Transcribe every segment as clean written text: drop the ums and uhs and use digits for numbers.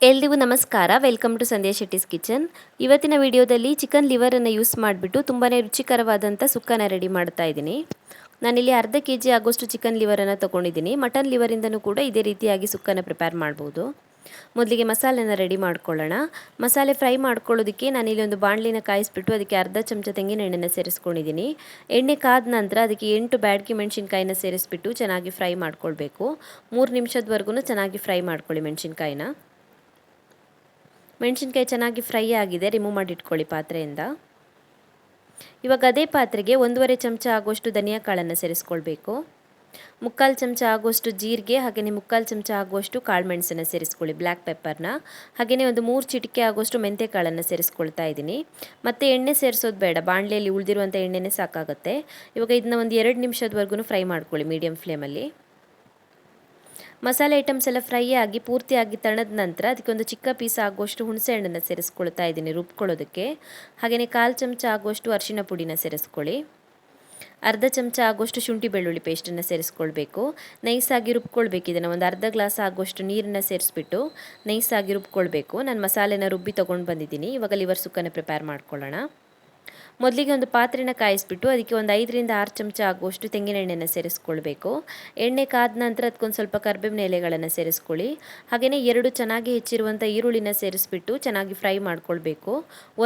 ಎಲ್ರಿಗೂ ನಮಸ್ಕಾರ. Welcome to Sandhya Shetty's kitchen. ಇವತ್ತಿನ ವಿಡಿಯೋದಲ್ಲಿ ಚಿಕನ್ ಲಿವರನ್ನು ಯೂಸ್ ಮಾಡಿಬಿಟ್ಟು ತುಂಬಾ ರುಚಿಕರವಾದಂಥ ಸುಕ್ಕನ ರೆಡಿ ಮಾಡ್ತಾ ಇದ್ದೀನಿ. ನಾನಿಲ್ಲಿ ಅರ್ಧ kg ಆಗೋಷ್ಟು ಚಿಕನ್ ಲಿವರನ್ನು ತೊಗೊಂಡಿದ್ದೀನಿ. ಮಟನ್ ಲಿವರಿಂದನೂ ಕೂಡ ಇದೇ ರೀತಿಯಾಗಿ ಸುಕ್ಕನ ಪ್ರಿಪೇರ್ ಮಾಡ್ಬೋದು. ಮೊದಲಿಗೆ ಮಸಾಲೆನ ರೆಡಿ ಮಾಡ್ಕೊಳ್ಳೋಣ. ಮಸಾಲೆ ಫ್ರೈ ಮಾಡ್ಕೊಳ್ಳೋದಕ್ಕೆ ನಾನಿಲ್ಲಿ ಒಂದು ಬಾಣಲಿನ ಕಾಯಿಸ್ಬಿಟ್ಟು ಅದಕ್ಕೆ ಅರ್ಧ ಚಮಚ ತೆಂಗಿನ ಎಣ್ಣೆನ ಸೇರಿಸ್ಕೊಂಡಿದ್ದೀನಿ. ಎಣ್ಣೆ ಕಾದ ನಂತರ ಅದಕ್ಕೆ 8 ಬ್ಯಾಡಗಿ ಮೆಣಸಿನ್ಕಾಯಿನ ಸೇರಿಸ್ಬಿಟ್ಟು ಚೆನ್ನಾಗಿ ಫ್ರೈ ಮಾಡ್ಕೊಳ್ಬೇಕು. 3 ನಿಮಿಷದವರೆಗೂ ಚೆನ್ನಾಗಿ ಫ್ರೈ ಮಾಡ್ಕೊಳ್ಳಿ ಮೆಣಸಿನ್ಕಾಯಿನ. ಮೆಣಸಿನ್ಕಾಯಿ ಚೆನ್ನಾಗಿ ಫ್ರೈ ಆಗಿದೆ, ರಿಮೂವ್ ಮಾಡಿ ಇಟ್ಕೊಳ್ಳಿ ಪಾತ್ರೆಯಿಂದ. ಇವಾಗ ಅದೇ ಪಾತ್ರೆಗೆ 1.5 ಚಮಚ ಆಗುವಷ್ಟು ಧನಿಯಾ ಕಾಳನ್ನು ಸೇರಿಸ್ಕೊಳ್ಬೇಕು. 3/4 ಚಮಚ ಆಗುವಷ್ಟು ಜೀರಿಗೆ, ಹಾಗೆಯೇ 3/4 ಚಮಚ ಆಗುವಷ್ಟು ಕಾಳು ಮೆಣಸನ್ನು ಸೇರಿಸ್ಕೊಳ್ಳಿ, ಬ್ಲ್ಯಾಕ್ ಪೆಪ್ಪರ್ನ. ಹಾಗೆಯೇ ಒಂದು 3 ಚಿಟಿಕೆ ಆಗುವಷ್ಟು ಮೆಂತ್ಯ ಕಾಳನ್ನು ಸೇರಿಸ್ಕೊಳ್ತಾ ಇದ್ದೀನಿ. ಮತ್ತು ಎಣ್ಣೆ ಸೇರಿಸೋದು ಬೇಡ, ಬಾಣಲೆಯಲ್ಲಿ ಉಳಿದಿರುವಂಥ ಎಣ್ಣೆನೇ ಸಾಕಾಗುತ್ತೆ. ಇವಾಗ ಇದನ್ನ ಒಂದು 2 ನಿಮಿಷದವರೆಗೂ ಫ್ರೈ ಮಾಡ್ಕೊಳ್ಳಿ ಮೀಡಿಯಮ್ ಫ್ಲೇಮಲ್ಲಿ. ಮಸಾಲೆ ಐಟಮ್ಸ್ ಎಲ್ಲ ಫ್ರೈ ಆಗಿ ಪೂರ್ತಿಯಾಗಿ ತಣದ ನಂತರ ಅದಕ್ಕೆ ಒಂದು ಚಿಕ್ಕ ಪೀಸ್ ಆಗುವಷ್ಟು ಹುಣಸೆ ಹಣ್ಣನ್ನು ಸೇರಿಸ್ಕೊಳ್ತಾ ಇದ್ದೀನಿ ರುಬ್ಕೊಳ್ಳೋದಕ್ಕೆ. ಹಾಗೆಯೇ 1/4 ಚಮಚ ಆಗುವಷ್ಟು ಅರಿಶಿನ ಪುಡಿನ ಸೇರಿಸ್ಕೊಳ್ಳಿ. ಅರ್ಧ ಚಮಚ ಆಗುವಷ್ಟು ಶುಂಠಿ ಬೆಳ್ಳುಳ್ಳಿ ಪೇಸ್ಟನ್ನು ಸೇರಿಸ್ಕೊಳ್ಬೇಕು. ನೈಸಾಗಿ ರುಬ್ಕೊಳ್ಬೇಕು. ಇದನ್ನು ಒಂದು ಅರ್ಧ ಗ್ಲಾಸ್ ಆಗುವಷ್ಟು ನೀರನ್ನು ಸೇರಿಸ್ಬಿಟ್ಟು ನೈಸಾಗಿ ರುಬ್ಕೊಳ್ಬೇಕು. ನಾನು ಮಸಾಲೆನ ರುಬ್ಬಿ ತೊಗೊಂಡು ಬಂದಿದ್ದೀನಿ. ಇವಾಗ ಲಿವರ್ ಸುಕ್ಕನ್ನು ಪ್ರಿಪೇರ್ ಮಾಡ್ಕೊಳ್ಳೋಣ. ಮೊದಲಿಗೆ ಒಂದು ಪಾತ್ರೆನ ಕಾಯಿಸ್ಬಿಟ್ಟು ಅದಕ್ಕೆ ಒಂದು 5ರಿಂದ 6 ಚಮಚ ಆಗುವಷ್ಟು ತೆಂಗಿನ ಎಣ್ಣೆನ ಸೇರಿಸ್ಕೊಳ್ಬೇಕು. ಎಣ್ಣೆ ಕಾದ ನಂತರ ಅದಕ್ಕೊಂದು ಸ್ವಲ್ಪ ಕರಿಬೇವಿನ ಎಲೆಗಳನ್ನು ಸೇರಿಸ್ಕೊಳ್ಳಿ. ಹಾಗೆಯೇ 2 ಚೆನ್ನಾಗಿ ಹೆಚ್ಚಿರುವಂಥ ಈರುಳ್ಳಿನ ಸೇರಿಸ್ಬಿಟ್ಟು ಚೆನ್ನಾಗಿ ಫ್ರೈ ಮಾಡ್ಕೊಳ್ಬೇಕು.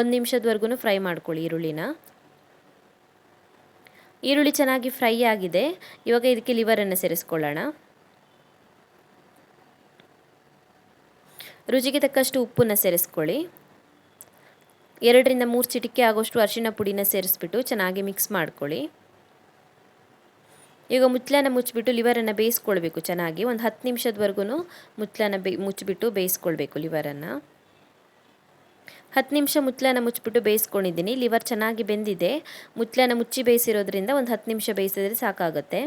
1 ನಿಮಿಷದವರೆಗೂ ಫ್ರೈ ಮಾಡ್ಕೊಳ್ಳಿ ಈರುಳ್ಳಿನ. ಈರುಳ್ಳಿ ಚೆನ್ನಾಗಿ ಫ್ರೈ ಆಗಿದೆ. ಇವಾಗ ಇದಕ್ಕೆ ಲಿವರನ್ನು ಸೇರಿಸ್ಕೊಳ್ಳೋಣ. ರುಚಿಗೆ ತಕ್ಕಷ್ಟು ಉಪ್ಪನ್ನು ಸೇರಿಸ್ಕೊಳ್ಳಿ. 2ರಿಂದ 3 ಚಿಟಿಕೆ ಆಗೋಷ್ಟು ಅರಿಶಿನ ಪುಡಿನ ಸೇರಿಸ್ಬಿಟ್ಟು ಚೆನ್ನಾಗಿ ಮಿಕ್ಸ್ ಮಾಡ್ಕೊಳ್ಳಿ. ಈಗ ಮುಚ್ಚಳನ ಮುಚ್ಚಿಬಿಟ್ಟು ಲಿವರನ್ನು ಬೇಯಿಸ್ಕೊಳ್ಬೇಕು ಚೆನ್ನಾಗಿ. ಒಂದು 10 ನಿಮಿಷದವರೆಗೂ ಮುಚ್ಚಳನ ಮುಚ್ಚಿಬಿಟ್ಟು ಬೇಯಿಸ್ಕೊಳ್ಬೇಕು ಲಿವರನ್ನು. 10 ನಿಮಿಷ ಮುಚ್ಚಳನ ಮುಚ್ಚಿಬಿಟ್ಟು ಬೇಯಿಸ್ಕೊಂಡಿದ್ದೀನಿ. ಲಿವರ್ ಚೆನ್ನಾಗಿ ಬೆಂದಿದೆ. ಮುಚ್ಚಳನ ಮುಚ್ಚಿ ಬೇಯಿಸಿರೋದ್ರಿಂದ ಒಂದು 10 ನಿಮಿಷ ಬೇಯಿಸಿದ್ರೆ ಸಾಕಾಗುತ್ತೆ.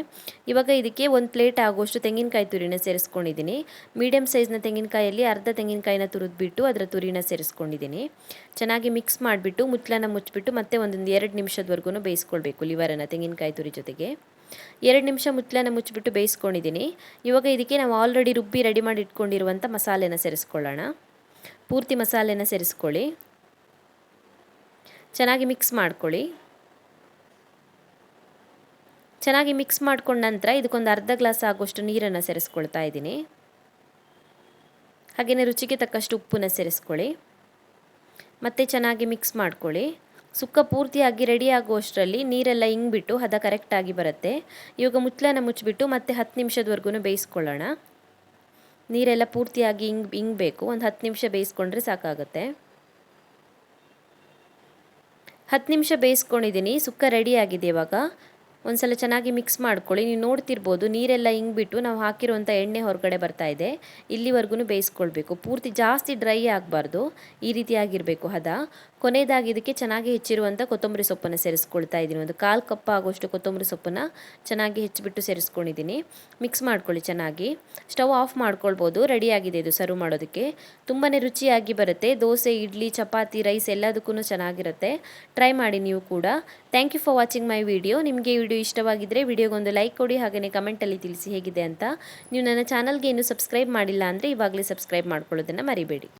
ಇವಾಗ ಇದಕ್ಕೆ ಒಂದು ಪ್ಲೇಟ್ ಆಗುವಷ್ಟು ತೆಂಗಿನಕಾಯಿ ತುರಿನ ಸೇರಿಸ್ಕೊಂಡಿದ್ದೀನಿ. ಮೀಡಿಯಮ್ ಸೈಜ್ನ ತೆಂಗಿನಕಾಯಲ್ಲಿ ಅರ್ಧ ತೆಂಗಿನಕಾಯಿನ ತುರಿದ್ಬಿಟ್ಟು ಅದರ ತುರಿನ ಸೇರಿಸ್ಕೊಂಡಿದ್ದೀನಿ. ಚೆನ್ನಾಗಿ ಮಿಕ್ಸ್ ಮಾಡಿಬಿಟ್ಟು ಮುಚ್ಚಳನ ಮುಚ್ಚಿಬಿಟ್ಟು ಮತ್ತೆ ಒಂದು 2 ನಿಮಿಷದವರೆಗೂ ಬೇಯಿಸ್ಕೊಳ್ಬೇಕು ಲಿವರನ್ನು ತೆಂಗಿನಕಾಯಿ ತುರಿ ಜೊತೆಗೆ. 2 ನಿಮಿಷ ಮುಚ್ಚಳನ ಮುಚ್ಚಿಬಿಟ್ಟು ಬೇಯಿಸ್ಕೊಂಡಿದ್ದೀನಿ. ಇವಾಗ ಇದಕ್ಕೆ ನಾವು ಆಲ್ರೆಡಿ ರುಬ್ಬಿ ರೆಡಿ ಮಾಡಿ ಇಟ್ಕೊಂಡಿರುವಂಥ ಮಸಾಲೆನ ಸೇರಿಸ್ಕೊಳ್ಳೋಣ. ಪೂರ್ತಿ ಮಸಾಲೆನ ಸೇರಿಸ್ಕೊಳ್ಳಿ. ಚೆನ್ನಾಗಿ ಮಿಕ್ಸ್ ಮಾಡ್ಕೊಳ್ಳಿ. ಚೆನ್ನಾಗಿ ಮಿಕ್ಸ್ ಮಾಡ್ಕೊಂಡ ನಂತರ ಇದಕ್ಕೊಂದು ಅರ್ಧ ಗ್ಲಾಸ್ ಆಗುವಷ್ಟು ನೀರನ್ನು ಸೇರಿಸ್ಕೊಳ್ತಾ ಇದ್ದೀನಿ. ಹಾಗೆಯೇ ರುಚಿಗೆ ತಕ್ಕಷ್ಟು ಉಪ್ಪನ್ನು ಸೇರಿಸ್ಕೊಳ್ಳಿ. ಮತ್ತೆ ಚೆನ್ನಾಗಿ ಮಿಕ್ಸ್ ಮಾಡ್ಕೊಳ್ಳಿ. ಸುಕ್ಕ ಪೂರ್ತಿಯಾಗಿ ರೆಡಿ ಆಗುವಷ್ಟರಲ್ಲಿ ನೀರೆಲ್ಲ ಇಂಗಿಬಿಟ್ಟು ಹದ ಕರೆಕ್ಟಾಗಿ ಬರುತ್ತೆ. ಇವಾಗ ಮುಚ್ಚಳನ ಮುಚ್ಚಿಬಿಟ್ಟು ಮತ್ತೆ 10 ನಿಮಿಷದವರೆಗೂ ಬೇಯಿಸ್ಕೊಳ್ಳೋಣ. ನೀರೆಲ್ಲ ಪೂರ್ತಿಯಾಗಿ ಇಂಗಬೇಕು. ಒಂದು 10 ನಿಮಿಷ ಬೇಯಿಸ್ಕೊಂಡ್ರೆ ಸಾಕಾಗುತ್ತೆ. 10 ನಿಮಿಷ ಬೇಯಿಸ್ಕೊಂಡಿದ್ದೀನಿ. ಸುಕ್ಕ ರೆಡಿಯಾಗಿದೆ. ಇವಾಗ ಒಂದು ಸಲ ಚೆನ್ನಾಗಿ ಮಿಕ್ಸ್ ಮಾಡ್ಕೊಳ್ಳಿ. ನೀವು ನೋಡ್ತಿರ್ಬೋದು ನೀರೆಲ್ಲ ಇಂಗಿಬಿಟ್ಟು ನಾವು ಹಾಕಿರುವಂಥ ಎಣ್ಣೆ ಹೊರಗಡೆ ಬರ್ತಾ ಇದೆ. ಇಲ್ಲಿವರೆಗೂ ಬೇಯಿಸ್ಕೊಳ್ಬೇಕು. ಪೂರ್ತಿ ಜಾಸ್ತಿ ಡ್ರೈ ಆಗಬಾರ್ದು, ಈ ರೀತಿಯಾಗಿರಬೇಕು ಹದ. ಕೊನೆಯದಾಗಿ ಇದಕ್ಕೆ ಚೆನ್ನಾಗಿ ಹೆಚ್ಚಿರುವಂಥ ಕೊತ್ತಂಬರಿ ಸೊಪ್ಪನ್ನು ಸೇರಿಸ್ಕೊಳ್ತಾ ಇದ್ದೀನಿ. ಒಂದು 1/4 ಕಪ್ ಆಗುವಷ್ಟು ಕೊತ್ತಂಬರಿ ಸೊಪ್ಪನ್ನು ಚೆನ್ನಾಗಿ ಹೆಚ್ಚಿಬಿಟ್ಟು ಸೇರಿಸ್ಕೊಂಡಿದ್ದೀನಿ. ಮಿಕ್ಸ್ ಮಾಡ್ಕೊಳ್ಳಿ ಚೆನ್ನಾಗಿ. ಸ್ಟವ್ ಆಫ್ ಮಾಡ್ಕೊಳ್ಬೋದು. ರೆಡಿಯಾಗಿದೆ ಇದು ಸರ್ವ್ ಮಾಡೋದಕ್ಕೆ. ತುಂಬಾ ರುಚಿಯಾಗಿ ಬರುತ್ತೆ. ದೋಸೆ, ಇಡ್ಲಿ, ಚಪಾತಿ, ರೈಸ್ ಎಲ್ಲದಕ್ಕೂ ಚೆನ್ನಾಗಿರುತ್ತೆ. ಟ್ರೈ ಮಾಡಿ ನೀವು ಕೂಡ. Thank you for watching my video. ನಿಮಗೆ ಈ ವಿಡಿಯೋ ಇಷ್ಟವಾಗಿದ್ದರೆ ವಿಡಿಯೋಗೊಂದು ಲೈಕ್ ಕೊಡಿ. ಹಾಗೆಯೇ ಕಮೆಂಟಲ್ಲಿ ತಿಳಿಸಿ ಹೇಗಿದೆ ಅಂತ. ನೀವು ನನ್ನ ಚಾನಲ್ಗೆ ಇನ್ನೂ ಸಬ್ಸ್ಕ್ರೈಬ್ ಮಾಡಿಲ್ಲ ಅಂದರೆ ಇವಾಗಲೇ ಸಬ್ಸ್ಕ್ರೈಬ್ ಮಾಡ್ಕೊಳ್ಳೋದನ್ನು ಮರಿಬೇಡಿ.